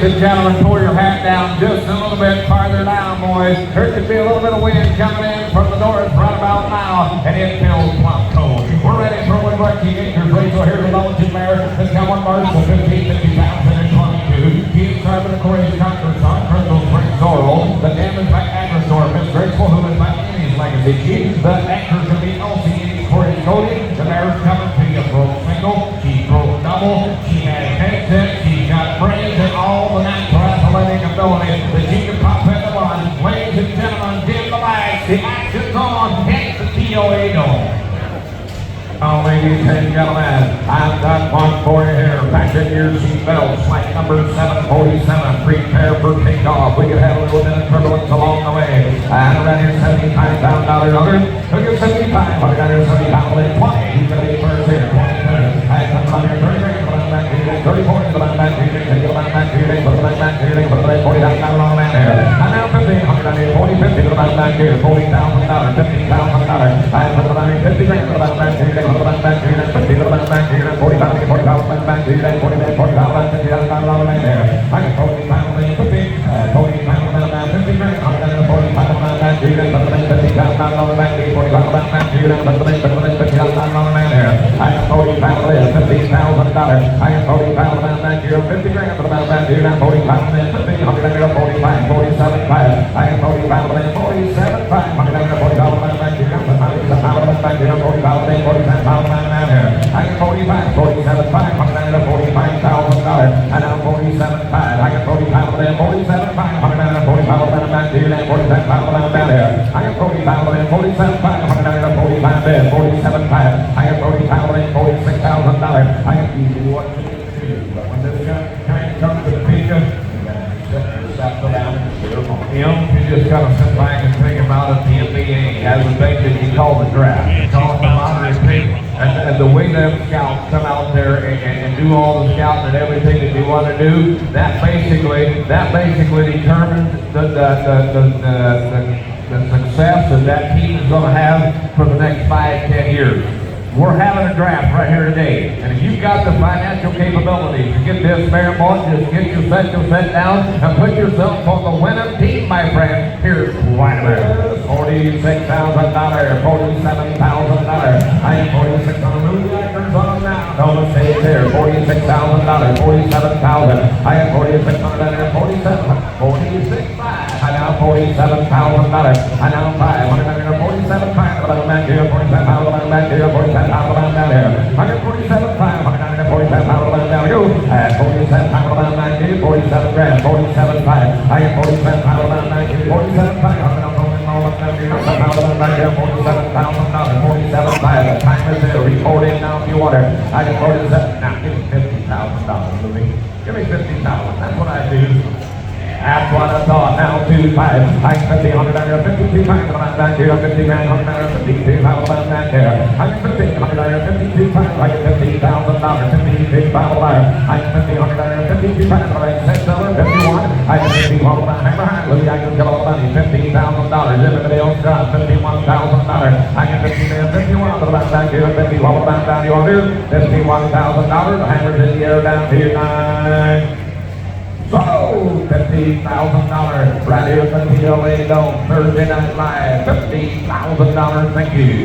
and gentlemen, pull your hat down just a little bit farther down, boys. There could be a little bit of wind coming in from the north right about now, and it feels plumb cold. We're ready for Woodworking Acre race. So here's the Belgian mare. This got one march for 15, 50 pounds, and 22. Keep starting the Corey's Conqueror on Crystal Springs Zorro. The damage by Acre, Miss Graceful, who is by Annie's Legacy. The anchor's going to be LC Corey's Cody. The mare's coming to you. Broke single. She broke double. She has head tip. She's got brains and all the natural athletic ability that she can pop into one. Ladies and gentlemen, dim the lights. The action's on. Hit the TOA dome. Oh, ladies and gentlemen, I've got one for you here. Fasten your seatbelts, flight number 747. Prepare for takeoff. We could have a little bit of turbulence along the way. And around here, $75,000 under. Look at 75. We're down here, 75. And 20. He's going to be first here. 20 minutes. I come on here, 30. Put it back to you. 34. Put it back to you. Put it back to you. Put it back to you. Put it back to you. $40,000 on the man there. And now 50. $100 here. 40, 50. Put it back to you. $40,000. $15,000. I put it back to you. $50 grand. Put it back to you. Back to you, then 50, back to you, then 45, 45, back to you, then 40, then 45, $50,000 man there. I got 40 pounds, then 50, 40 pounds, then 50 grand, then 45, back to you, then $50,000 back to you, 45, back to you, then $50,000 man there. I got 40 pounds, then $15,000. I got 40 pounds, then back to you, 50 grand, back to you, then 40 pounds, then 50, 100, 45, 47, 5. I got 40 pounds, then 47, 5, 100, 40, back to you, then 50,000 back to you, 45, then 47. I got 45, 47, 5, $145,000, and now 47, 5. I got 45, then 47, 5, $145,000 back to you, then 47,000 down there. I got 45, then 47, 5, $145,000 there, 47, 5. I got 45, then $46,000. I got easy what to do, but when this kind comes to the picture, you just gotta sit back and think about it. The NBA has a thing that you call the draft. You call it the lottery pick, and the way them scouts come out there and do all the scouting and everything that you want to do, that basically determines the success that that team is going to have for the next 5, 10 years. We're having a draft right here today, and if you've got the financial capabilities to get this fair bought, just get your set down and put yourself on the winning team, my friend. Here's right there. $46,000, $47,000. I am 46 on the move. On now. No mistake there. $46,000, $47,000. I am 46 on there. 47, 46, 5. I now $47,000. I now 5. 47, 5. Back here, 47,000 back here, 47,000 down there. I got 47, 5. 47,000 down here. At 47,000 back here, 47 grand, 47, 5. I got 47,000 back here, 47, 5. Back here, $47,000, 47, 5. The time is there. Recording now if you want it. I got 47. Now give me $50,000 to me. Give me $50,000. That's what I do. That's what I thought. Now 2, 5. I got 50, 100, 52 pounds back here. 50 grand, 152,000 back there. I got 50, 152 pounds. I got $50,000, $52,000. I got 50, 152 pounds. I got $6, 51. I got 51 pounds. Louis, I can get all the money. $15,000. Everybody else got $51,000. I got 51 back here. 51 down. You want to do $51,000. The hammer's in the air down here. 9. So, $50,000 right here at the TOA Dome, Thursday Night Live, $50,000, thank you.